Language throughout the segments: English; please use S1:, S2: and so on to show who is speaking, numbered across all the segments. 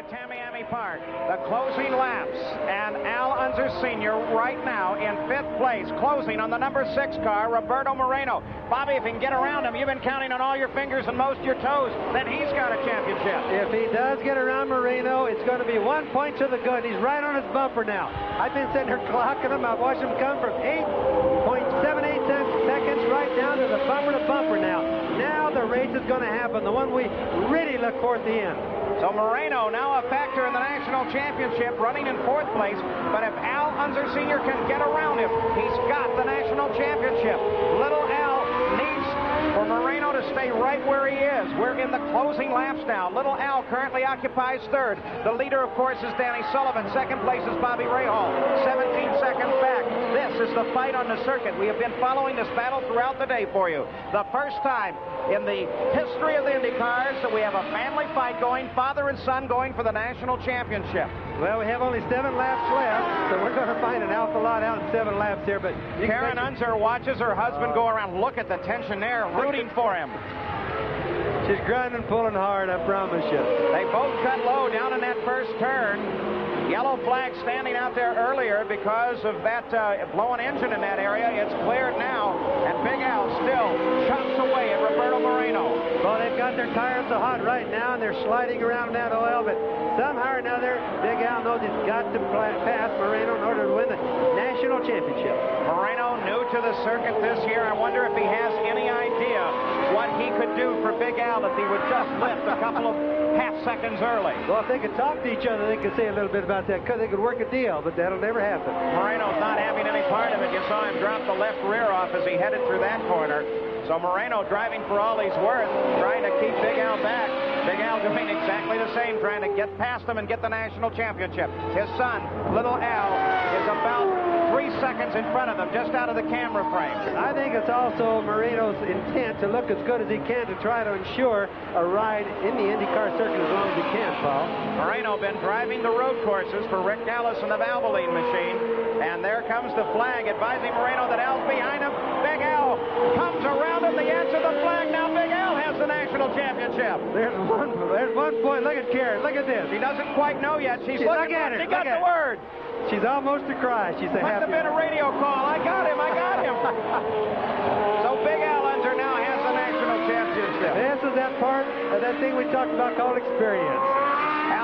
S1: at Tamiami Park. The closing laps, and Unser Sr. right now in 5th place, closing on the number 6 car, Roberto Moreno. Bobby, if he can get around him, you've been counting on all your fingers and most of your toes, then he's got a championship.
S2: If he does get around Moreno, it's going to be 1 point to the good. He's right on his bumper now. I've been sitting here clocking him. I've watched him come from 8.78 seconds right down to the bumper now. Now the race is going to happen, the one we really look for at the end.
S1: So Moreno now a factor in the national championship, running in 4th place. But if Unser Sr. can get around him, he's got the national championship. Little Al needs for Moreno to stay right where he is. We're in the closing laps now. Little Al currently occupies 3rd. The leader, of course, is Danny Sullivan. 2nd place is Bobby Rahal. 17 seconds back. This is the fight on the circuit. We have been following this battle throughout the day for you. The first time in the history of the IndyCars that we have a family fight going, father and son going for the national championship.
S2: Well, we have only 7 laps left, so we're going to find an awful lot out in 7 laps here. But
S1: Karen Unser watches her husband go around. Look at the tension there, rooting for him.
S2: She's grinding, pulling hard, I promise you.
S1: They both cut low down in that first turn. Yellow flag standing out there earlier because of that blowing engine in that area. It's cleared now, and Big Al still chops away at Roberto Moreno.
S2: Well, they've got their tires so hot right now, and they're sliding around in that oil, but somehow or another, Big Al knows he's got to pass Moreno in order to win the national championship.
S1: Moreno new to the circuit this year. I wonder if he has any idea what he could do for Big Al if he would just lift a couple of half seconds early.
S2: Well, if they could talk to each other, they could say a little bit about that. They could work a deal, but that'll never happen.
S1: Moreno's not having any part of it. You saw him drop the left rear off as he headed through that corner. So Moreno driving for all he's worth, trying to keep Big Al back. Big Al doing exactly the same, trying to get past him and get the national championship. His son, Little Al, is about 3 seconds in front of them, just out of the camera frame.
S2: I think it's also Moreno's intent to look as good as he can to try to ensure a ride in the IndyCar circuit as long as he can, Paul.
S1: Moreno been driving the road courses for Rick Dallas and the Valvoline machine. And there comes the flag advising Moreno that Al's behind him. Big Al comes around him, the edge of the flag. Now Big Al has the national championship.
S2: There's one point. Look at Karen. Look at this.
S1: She doesn't quite know yet. She's
S2: looking
S1: at her. She got
S2: the
S1: word.
S2: She's almost to cry. She's a
S1: Must have been a radio call. I got him. So Big Al Unser now has the national championship.
S2: This is that part of that thing we talked about called experience.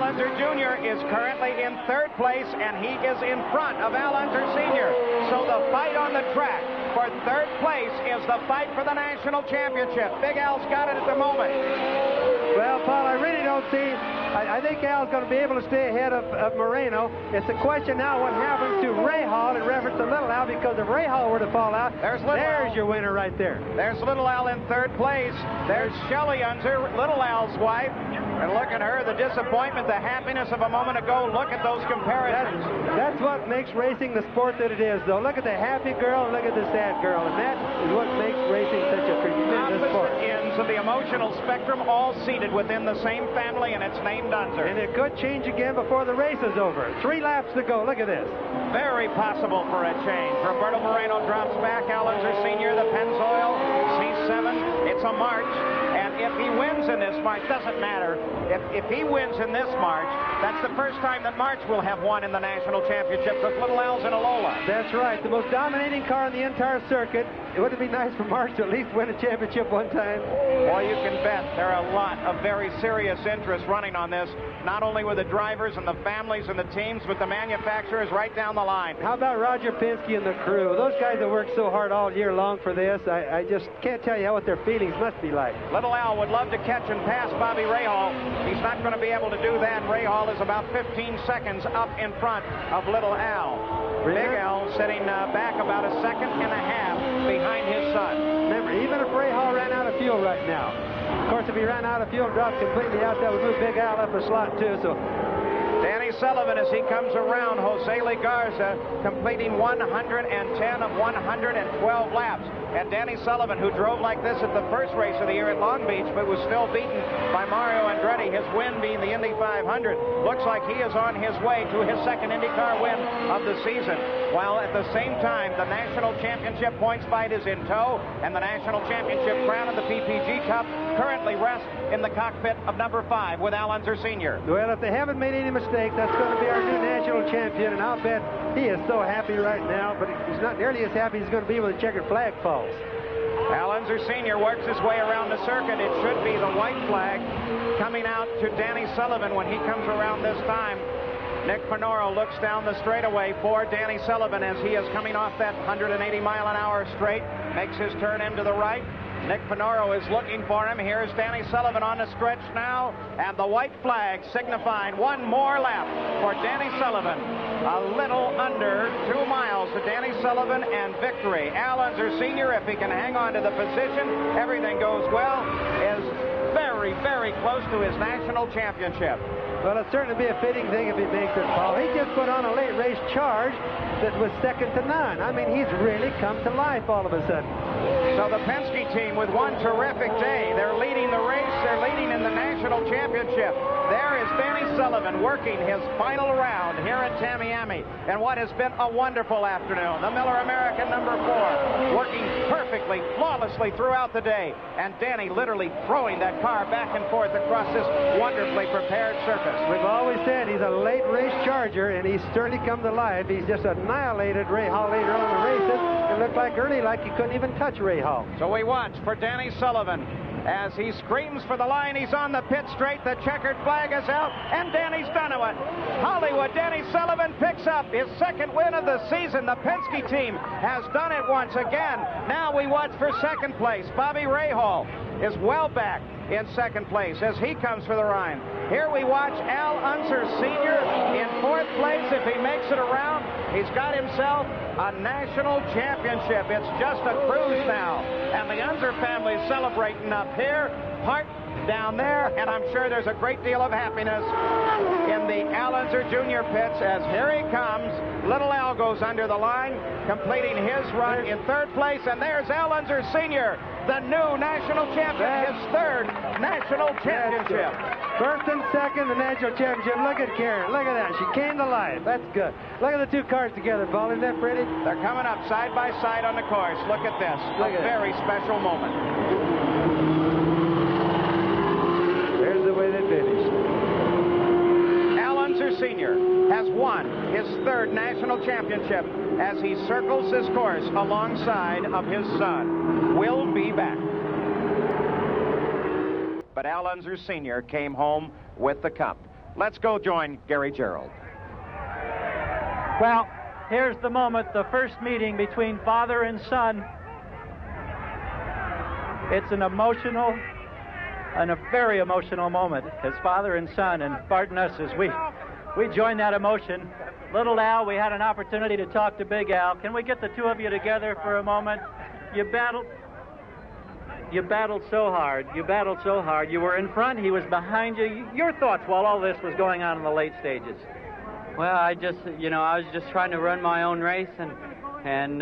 S1: Unser Jr. is currently in 3rd place, and he is in front of Unser Sr. So the fight on the track for 3rd place is the fight for the national championship. Big Al's got it at the moment.
S2: Well, Paul, I really don't see. I think Al's going to be able to stay ahead of Moreno. It's a question now what happens to Rahal in reference to Little Al, because if Rahal were to fall out, there's your winner right there.
S1: There's Little Al in 3rd place. There's Shelley Unser, Little Al's wife. And look at her, the disappointment, the happiness of a moment ago. Look at those comparisons.
S2: That's what makes racing the sport that it is, though. Look at the happy girl and look at the sad girl. And that is what makes racing such a tremendous sport.
S1: Opposite ends of the emotional spectrum, all seated within the same family, and it's named Unser.
S2: And it could change again before the race is over. 3 laps to go. Look at this.
S1: Very possible for a change. Roberto Moreno drops back. Unser Sr., the Pennzoil, C7. It's a march. And if he wins in this march, doesn't matter. If he wins in this march, that's the first time that March will have won in the national championship, because Little Al's in a Lola.
S2: That's right. The most dominating car in the entire circuit. Wouldn't it be nice for March to at least win a championship one time?
S1: Well, you can bet there are a lot of very serious interests running on this, not only with the drivers and the families and the teams, but the manufacturers right down the line.
S2: How about Roger Penske and the crew? Those guys have worked so hard all year long for this. I just can't tell you what their feelings must be like.
S1: Little Al would love to catch and pass Bobby Rahal. He's not going to be able to do that. Rahal is about 15 seconds up in front of Little Al. Big Al sitting back about 1.5 seconds behind his son.
S2: Remember, even if Rahal ran out of fuel right now, of course, if he ran out of fuel and dropped completely out, that would move Big Al up a slot too. So
S1: Danny Sullivan, as he comes around Jose Legarza, completing 110 of 112 laps. And Danny Sullivan, who drove like this at the first race of the year at Long Beach, but was still beaten by Mario Andretti, his win being the Indy 500, looks like he is on his way to his second IndyCar win of the season. While at the same time, the National Championship points fight is in tow, and the National Championship crown of the PPG Cup currently rests in the cockpit of number 5 with Al Unser Sr.
S2: Well, if they haven't made any mistakes, that's going to be our new national champion, and I'll bet he is so happy right now, but he's not nearly as happy as he's going to be when the checkered flag falls.
S1: Al Unser Sr. works his way around the circuit. It should be the white flag coming out to Danny Sullivan when he comes around this time. Nick Panoro looks down the straightaway for Danny Sullivan as he is coming off that 180-mile-an-hour straight, makes his turn into the right. Nick Panoro is looking for him. Here's Danny Sullivan on the stretch now, and the white flag signifying one more lap for Danny Sullivan. A little under 2 miles to Danny Sullivan and victory. Al Unser Sr., if he can hang on to the position, everything goes well, is very, very close to his national championship.
S2: Well, it'd certainly be a fitting thing if he makes it, Paul. He just put on a late race charge that was second to none. I mean, he's really come to life all of a sudden.
S1: So the Penske team with one terrific day. They're leading the race. They're leading in the national championship. There is Danny Sullivan working his final round here at Tamiami. And what has been a wonderful afternoon. The Miller American number 4 working perfectly, flawlessly throughout the day. And Danny literally throwing that car back and forth across this wonderfully prepared surface.
S2: We've always said he's a late race charger, and he's certainly come to life. He's just annihilated Ray Hall later on in the races. It looked like early like he couldn't even touch Ray Hall.
S1: So we watch for Danny Sullivan as he screams for the line. He's on the pit straight. The checkered flag is out, and Danny's done it. Hollywood, Danny Sullivan picks up his second win of the season. The Penske team has done it once again. Now we watch for second place. Bobby Rahal is well back in second place as he comes for the Rhine. Here we watch Al Unser Sr. in fourth place. If he makes it around, he's got himself a national championship. It's just a cruise now. And the Unser family is celebrating up here, Hart down there, and I'm sure there's a great deal of happiness in the Al Unser Jr. pits as here he comes. Little Al goes under the line, completing his run in third place, and there's Al Unser Sr., the new national champion, his third national championship.
S2: First and second, the national championship. Look at Karen. Look at that. She came to life. That's good. Look at the two cars together, Paul. Isn't that pretty?
S1: They're coming up side by side on the course. Look at this. A very special moment.
S2: There's the way they finished.
S1: Al Unser Sr. has won his third national championship as he circles this course alongside of his son. We'll be back. But Al Unser Sr. came home with the cup. Let's go join Gary Gerould.
S3: Well, here's the moment, the first meeting between father and son. It's an emotional and a very emotional moment as father and son, and pardon us as we join that emotion. Little Al, we had an opportunity to talk to Big Al. Can we get the two of you together for a moment? You battled so hard. You battled so hard. You were in front, he was behind you. Your thoughts while all this was going on in the late stages?
S4: Well, I was just trying to run my own race and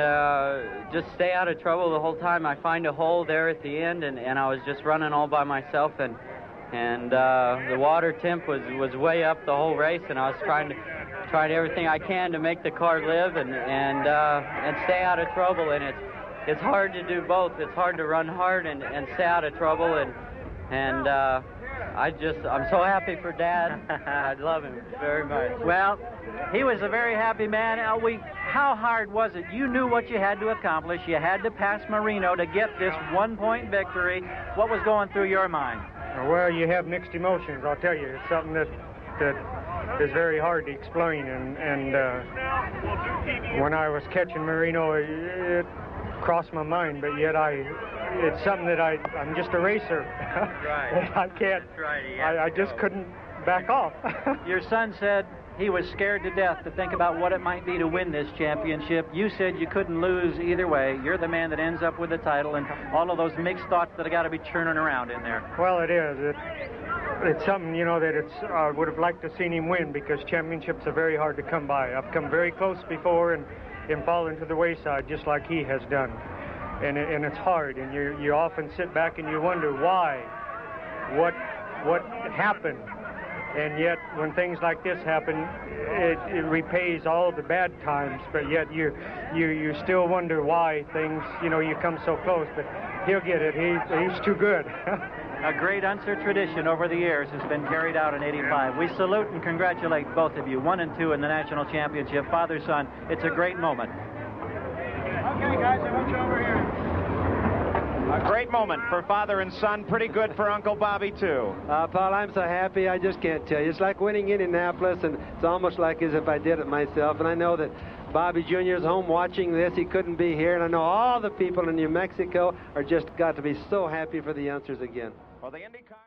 S4: just stay out of trouble the whole time. I find a hole there at the end, and I was just running all by myself, and the water temp was way up the whole race, and I was trying everything I can to make the car live and stay out of trouble, and it's hard to do both. It's hard to run hard and stay out of trouble, and I'm so happy for Dad. I love him very much.
S3: Well, he was a very happy man. How hard was it? You knew what you had to accomplish. You had to pass Marino to get this one-point victory. What was going through your mind?
S5: Well, you have mixed emotions, I'll tell you. It's something that is very hard to explain. And when I was catching Marino, it crossed my mind, but yet it's something that I'm just a racer.
S4: Right.
S5: I can't.
S4: That's right.
S5: I just couldn't back off.
S3: Your son said he was scared to death to think about what it might be to win this championship. You said you couldn't lose either way. You're the man that ends up with the title, and all of those mixed thoughts that have got to be churning around in there.
S5: Well, it is. it's something, you know, that I would have liked to seen him win, because championships are very hard to come by. I've come very close before and fallen to the wayside just like he has done. And it's hard, and you often sit back and you wonder why, what happened. And yet when things like this happen, it repays all the bad times, but yet you still wonder why things, you know, you come so close. But he'll get it. He's too good.
S3: A great Unser tradition over the years has been carried out in '85. We salute and congratulate both of you, 1 and 2 in the national championship, father-son. It's a great moment.
S1: Okay, guys, I want you over here. A great moment for father and son. Pretty good for Uncle Bobby, too.
S2: Paul, I'm so happy, I just can't tell you. It's like winning Indianapolis, and it's almost like as if I did it myself. And I know that Bobby Jr. is home watching this. He couldn't be here. And I know all the people in New Mexico are just got to be so happy for the Unsers again.
S1: Well, the IndyCar...